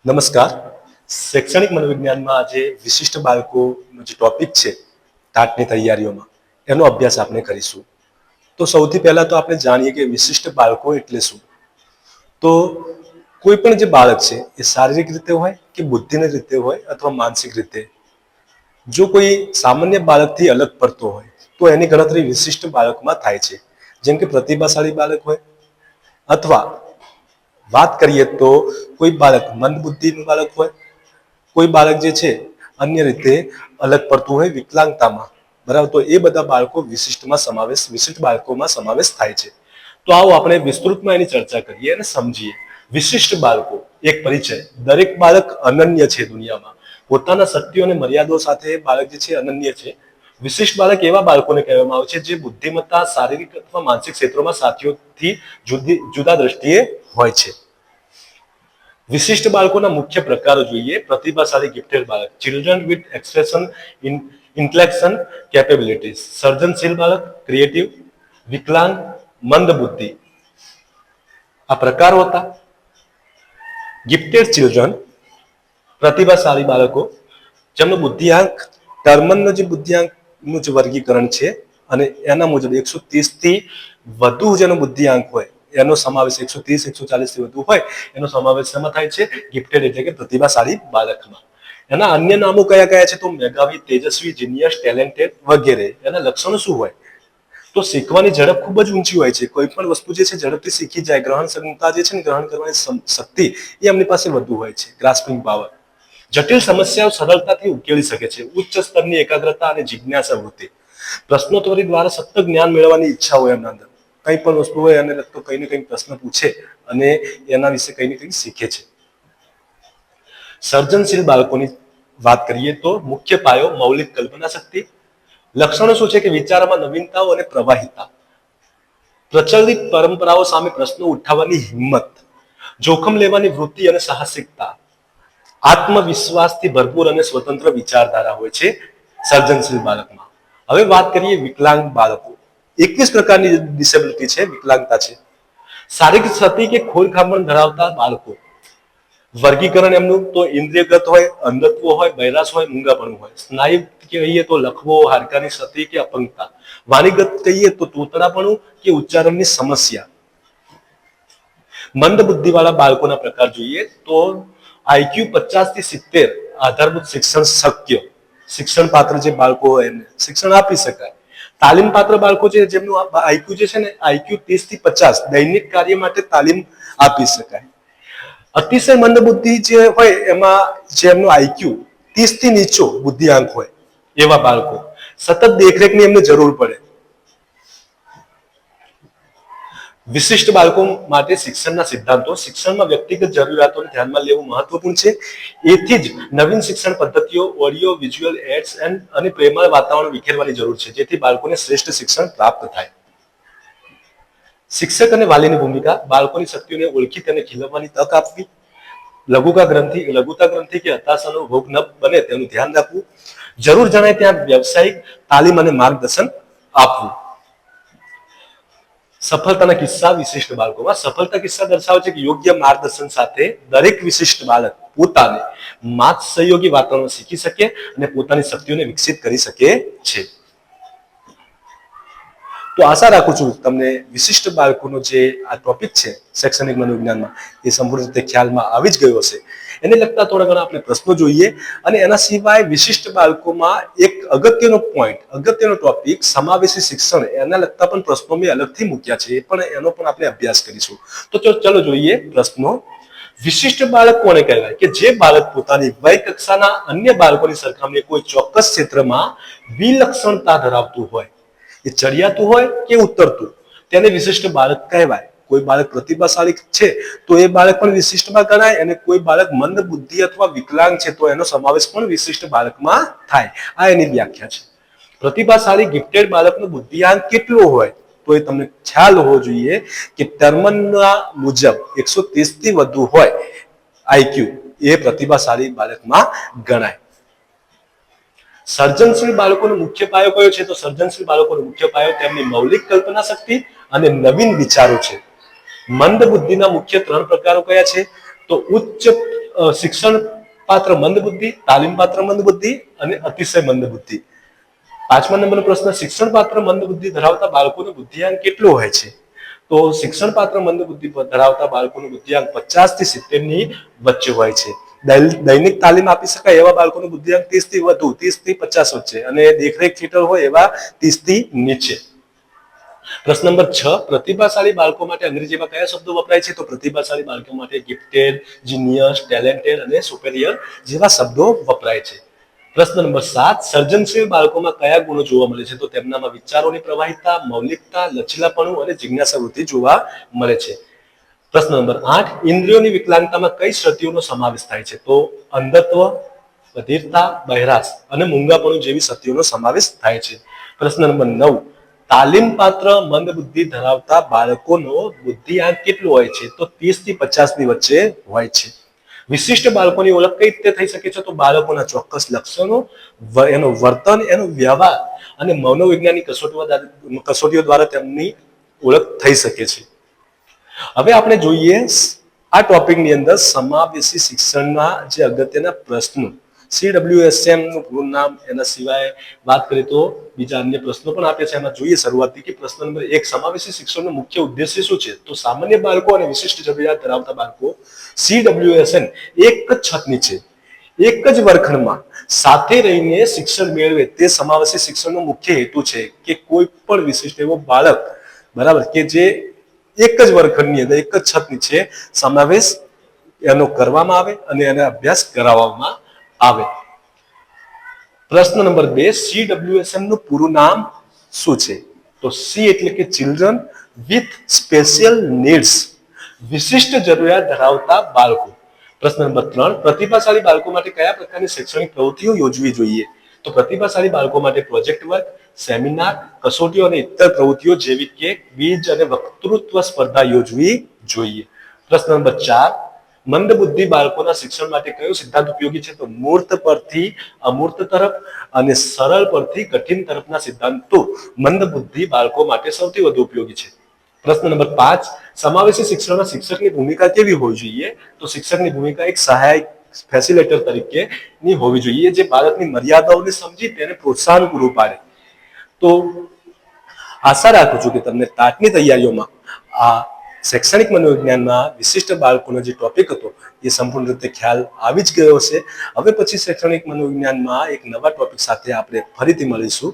નમસ્કાર. શૈક્ષણિક મનોવિજ્ઞાનમાં આજે વિશિષ્ટ બાળકોનો જે ટોપિક છે ટાટની તૈયારીઓમાં એનો અભ્યાસ આપણે કરીશું. તો સૌથી પહેલા તો આપણે જાણીએ કે વિશિષ્ટ બાળકો એટલે શું. તો કોઈ પણ જે બાળક છે એ શારીરિક રીતે હોય કે બુદ્ધિની રીતે હોય અથવા માનસિક રીતે, જો કોઈ સામાન્ય બાળકથી અલગ પડતો હોય તો એની ગણતરી વિશિષ્ટ બાળકમાં થાય છે. જેમ કે પ્રતિભાશાળી બાળક હોય, અથવા વાત કરીએ તો કોઈ બાળક મંદ બુદ્ધિનું બાળક હોય, કોઈ બાળક જે છે અન્ય રીતે અલગ પડતું હોય વિકલાંગતામાં, બરાબર. તો એ બધા બાળકો વિશિષ્ટ બાળકોમાં સમાવેશ થાય છે. તો આવો આપણે વિસ્તૃતમાં એની ચર્ચા કરીએ અને સમજીએ. વિશિષ્ટ બાળકો એક પરિચય. દરેક બાળક અનન્ય છે દુનિયામાં. પોતાના શક્તિઓ અને મર્યાદાઓ સાથે બાળક જે છે અનન્ય છે. વિશિષ્ટ બાળક એવા બાળકોને કહેવામાં આવે છે જે બુદ્ધિમત્તા, શારીરિક અથવા માનસિક ક્ષેત્રોમાં સાથીઓથી જુદા દ્રષ્ટિએ હોય છે. વિશિષ્ટ બાળકોના મુખ્ય પ્રકારો જોઈએ. પ્રતિભાશાળી ગિફ્ટેડ બાળક, ચિલ્ડ્રન વિથ એક્સપ્રેશન ઇન્ટેલેક્શન કેપેબિલિટીઝ. સર્જનશીલ બાળક, ક્રિએટિવ. વિકલાંગ, મંદ બુદ્ધિ. આ પ્રકારો હતા. ગિફ્ટેડ ચિલ્ડ્રન, પ્રતિભાશાળી બાળકો જેમનો બુદ્ધિઆંક ટર્મનનો જે બુદ્ધિઆંકનું જે વર્ગીકરણ છે અને એના મુજબ 130 થી વધુ જેનો બુદ્ધિઆંક હોય એનો સમાવેશ 130 140 થી વધુ હોય એનો સમાવેશ શેમાં થાય છે? ગિફ્ટેડ એટલે કે પ્રતિભાશાળી બાળકમાં. એના અન્ય નામો કયા કયા છે? તો મેધાવી, તેજસ્વી, જીનિયસ, ટેલેન્ટેડ વગેરે. એના લક્ષણો શું હોય? તો શીખવાની ઝડપ ખૂબ જ ઊંચી હોય છે. કોઈ પણ વસ્તુ જે છે ઝડપથી શીખી જાય. ગ્રહણ ક્ષમતા જે છે ને, ગ્રહણ કરવાની શક્તિ એ એમની પાસે વધુ હોય છે. Grasping power. જટિલ સમસ્યાઓ સરળતાથી ઉકેલી શકે છે. ઉચ્ચ સ્તરની એકાગ્રતા અને જિજ્ઞાસા વૃત્તિ. પ્રશ્નોત્તરી દ્વારા સતત જ્ઞાન મેળવવાની ઈચ્છા હોય એમના અંદર. કંઈ પણ વસ્તુ હોય એને લગતો કંઈ ને કંઈ પ્રશ્ન પૂછે અને એના વિશે કંઈ ને કંઈ શીખે છે. સર્જનશીલ બાળકોની વાત કરીએ તો મુખ્ય પાયો મૌલિક કલ્પના શક્તિ. લક્ષણો શું છે કે વિચારમાં નવીનતાઓ અને પ્રવાહિતા. પ્રચલિત પરંપરાઓ સામે પ્રશ્નો ઉઠાવવાની હિંમત. જોખમ લેવાની વૃત્તિ અને સાહસિકતા. આત્મવિશ્વાસથી ભરપૂર અને સ્વતંત્ર વિચારધારા હોય છે સર્જનશીલ બાળકમાં. હવે વાત કરીએ વિકલાંગ બાળકો. 21 પ્રકારની ડિસેબિલિટી છે, વિકલાંગતા છે. શારીરિક ક્ષતિ કે ખોડખાંપણ ધરાવતા બાળકો. વર્ગીકરણ એમનું તો ઇન્દ્રિયગત હોય, અંધત્વ હોય, બૈરાશ હોય, મૂંગાપણું હોય. સ્નાયુ કહીએ તો લખવો, હાડકાની ક્ષતિ કે અપંગતા. વાણીગત કહીએ તો તોતડાપણું કે ઉચ્ચારણની સમસ્યા. મંદ બુદ્ધિવાળા બાળકોના પ્રકાર જોઈએ તો આઈક્યુ 50 થી 70 આધારભૂત શિક્ષણ શક્ય. શિક્ષણ પાત્ર જે બાળકો હોય એમને શિક્ષણ આપી શકાય. તાલીમ પાત્ર બાળકો છે જેમનું આઈક્યુ જે છે ને, આઈક્યુ 30 થી 50 દૈનિક કાર્ય માટે તાલીમ આપી શકાય. અતિશય મંદ બુદ્ધિ જે હોય એમાં જેમનું આઈક્યુ 30 થી નીચો બુદ્ધિઆંક હોય એવા બાળકો, સતત દેખરેખની એમને જરૂર પડે. વિશિષ્ટ બાળકો માટે શિક્ષણના સિદ્ધાંતો. શિક્ષણમાં વ્યક્તિગત જરૂરિયાતોને ધ્યાનમાં લેવું મહત્વપૂર્ણ છે. એથી જ નવીન શિક્ષણ પદ્ધતિઓ, ઓડિયો વિઝ્યુઅલ એડ્સ અને પ્રેમળ વાતાવરણ વિખેરવાની જરૂર છે, જેથી બાળકોને શ્રેષ્ઠ શિક્ષણ પ્રાપ્ત થાય. શિક્ષક અને વાલીની ભૂમિકા. બાળકોની શક્તિઓને ઓળખી તેને ખીલવવાની તક આપવી. લઘુતા ગ્રંથિ કે હતાશાનો ભોગ ન બને તેનું ધ્યાન રાખવું. જરૂર જણાય ત્યાં વ્યવસાયિક તાલીમ અને માર્ગદર્શન આપવું. સફળતાના કિસ્સા વિશિષ્ટ બાળકોમાં. સફળતા કિસ્સા દર્શાવે છે કે યોગ્ય માર્ગદર્શન સાથે દરેક વિશિષ્ટ બાળક પોતાને માત સહયોગી વાતાવરણ શીખી શકે અને પોતાની શક્તિઓને વિકસિત કરી શકે છે. તો આશા રાખું છું તમને વિશિષ્ટ બાળકોનો જે આ ટોપિક છે શૈક્ષણિક મનોવિજ્ઞાનમાં એ સંપૂર્ણ રીતે ખ્યાલમાં આવી જ ગયો હશે. એને લગતા થોડા ઘણા આપણે પ્રશ્નો જોઈએ અને એના સિવાય વિશિષ્ટ બાળકોમાં એક અગત્યનો પોઈન્ટ, અગત્યનો ટોપિક સમાવેશી શિક્ષણ, એના લગતા પણ પ્રશ્નો મેં અલગથી મૂક્યા છે. એનો પણ આપણે અભ્યાસ કરીશું. તો ચલો જોઈએ પ્રશ્નો. વિશિષ્ટ બાળક કોને કહેવાય? કે જે બાળક પોતાની વય કક્ષાના અન્ય બાળકોની સરખામણીએ કોઈ ચોક્કસ ક્ષેત્રમાં વિલક્ષણતા ધરાવતું હોય. એ ચડિયાતું હોય કે ઉતરતું, તેને વિશિષ્ટ બાળક કહેવાય. કોઈ બાળક પ્રતિભાશાળી છે તો એ બાળક પણ વિશિષ્ટમાં ગણાય, અને કોઈ બાળક મંદ બુદ્ધિ અથવા વિકલાંગ છે તો એનો સમાવેશ પણ વિશિષ્ટ બાળકમાં થાય. આ એની વ્યાખ્યા છે. પ્રતિભાશાળી ગિફ્ટેડ બાળકનો બુદ્ધિઆંક કેટલો હોય? તો એ તમને ખ્યાલ હોવો જોઈએ કે ટર્મનના મુજબ 130 થી વધુ હોય આઈક્યુ, એ પ્રતિભાશાળી બાળકમાં ગણાય. સર્જનશીલ બાળકોનો મુખ્ય પાયો કયો છે? તો સર્જનશીલ બાળકોનો મુખ્ય પાયો તેમની મૌલિક કલ્પના શક્તિ અને નવીન વિચારો છે. મંદ બુદ્ધિના મુખ્ય 3 પ્રકારો કયા છે? તો ઉચ્ચ શિક્ષણ પાત્ર મંદ બુદ્ધિ, તાલીમ પાત્ર મંદ બુદ્ધિ અને અતિશય મંદ બુદ્ધિ. 5મા નંબરનો પ્રશ્ન, શિક્ષણ પાત્ર મંદ બુદ્ધિ ધરાવતા બાળકોનું બુદ્ધિઆંક કેટલું હોય છે? તો શિક્ષણ પાત્ર મંદ બુદ્ધિ ધરાવતા બાળકોનું બુદ્ધિઆંક 50 થી 70 ની વચ્ચે હોય છે. દૈનિક તાલીમ આપી શકાય એવા બાળકોનું બુદ્ધિઆંક 30 થી વધુ, 30 થી 50 વચ્ચે, અને દેખરેખ હેઠળ હોય એવા 30 થી નીચે. પ્રશ્ન નંબર 6, પ્રતિભાશાળી બાળકો માટે અંગ્રેજીમાં કયા શબ્દો વપરાય છે? તો પ્રતિભાશાળી બાળકો માટે ગિફ્ટેડ, જીનિયસ, ટેલેન્ટેડ અને સુપેરિયર જેવા શબ્દો વપરાય છે. પ્રશ્ન નંબર 7, સર્જનશીલ બાળકોમાં કયા ગુણો જોવા મળે છે? તો તેમનામાં વિચારોની પ્રવાહિતા, મૌલિકતા, લચીલાપણું અને જિજ્ઞાસા વૃત્તિ જોવા મળે છે. પ્રશ્ન નંબર 8, ઇન્દ્રિયોની વિકલાંગતામાં કઈ ક્ષતિઓનો સમાવેશ થાય છે? તો અંધત્વ, બધિરતા, બહેરાશ અને મૂંગાપણું જેવી ક્ષતિઓનો સમાવેશ થાય છે. પ્રશ્ન નંબર 9, તાલીમ પાત્ર મંદ બુદ્ધિ ધરાવતા બાળકોનો બુદ્ધિઆંક કેટલો હોય છે? તો 30 થી 50 ની વચ્ચે હોય છે. વિશિષ્ટ બાળકોની ઓળખ કઈ રીતે થઈ શકે છે? તો બાળકોના ચોક્કસ લક્ષણો, એનું વર્તન, એનો વ્યવહાર અને મનોવૈજ્ઞાનિક કસોટીઓ દ્વારા તેમની ઓળખ થઈ શકે છે. હવે આપણે જોઈએ આ ટોપિકની અંદર સમાવેશી શિક્ષણના જે અગત્યના પ્રશ્નો, CWSM નું પૂરું નામ, એના સિવાય વાત કરીએ તો બીજા અન્ય પ્રશ્નો પણ આપે છે. એમાં જોઈએ શરૂઆતથી કે પ્રશ્ન નંબર 1, સમાવેશી શિક્ષણનો મુખ્ય ઉદ્દેશ્ય શું છે? તો સામાન્ય બાળકો અને વિશિષ્ટ જરૂરિયાત ધરાવતા બાળકો CWSM એક જ છત નીચે, એક જ વર્ગખંડમાં સાથે રહીને શિક્ષણ મેળવે તે સમાવેશી શિક્ષણનો મુખ્ય હેતુ છે. કે કોઈ પણ વિશિષ્ટ એવો બાળક, બરાબર, કે જે એક જ વર્ગખંડની અંદર, એક જ છત નીચે સમાવેશ એનો કરવામાં આવે અને એને અભ્યાસ કરાવવામાં આવે. પ્રશ્ન નંબર 2, CWSM નું પૂરું નામ શું છે? તો C એટલે કે ચિલ્ડ્રન વિથ સ્પેશિયલ નીડ્સ, વિશિષ્ટ જરૂરિયાત ધરાવતા બાળકો. પ્રશ્ન નંબર 3, પ્રતિભાશાળી બાળકો માટે કયા પ્રકારની શૈક્ષણિક પ્રવૃત્તિઓ યોજવી જોઈએ? તો પ્રતિભાશાળી બાળકો માટે પ્રોજેક્ટ વર્ક, સેમિનાર, કસોટીઓ અને ઇતર પ્રવૃત્તિઓ જેવી કે ક્વિઝ અને વક્તૃત્વ સ્પર્ધા યોજવી જોઈએ. પ્રશ્ન નંબર 4, મંદ બુદ્ધિ બાળકોના શિક્ષણ માટે કયો સિદ્ધાંત ઉપયોગી છે? તો મૂર્ત પરથી અમૂર્ત તરફ અને સરળ પરથી કઠિન તરફના સિદ્ધાંતો મંદ બુદ્ધિ બાળકો માટે સૌથી વધુ ઉપયોગી છે. પ્રશ્ન નંબર 5, સમાવેશી શિક્ષણમાં શિક્ષકની ભૂમિકા કેવી હોવી જોઈએ? તો શિક્ષકની ભૂમિકા એક સહાયક, ફેસિલિટેટર તરીકેની હોવી જોઈએ, જે બાળકની મર્યાદાઓને સમજી તેને પ્રોત્સાહન પૂરું પાડે. તો આશા રાખું છું કે તમને ટાટની તૈયારીઓમાં આ શૈક્ષણિક મનોવિજ્ઞાનમાં વિશિષ્ટ બાળકોનો જે ટોપિક હતો એ સંપૂર્ણ રીતે ખ્યાલ આવી જ ગયો હશે. હવે પછી શૈક્ષણિક મનોવિજ્ઞાનમાં એક નવા ટોપિક સાથે આપણે ફરીથી મળીશું.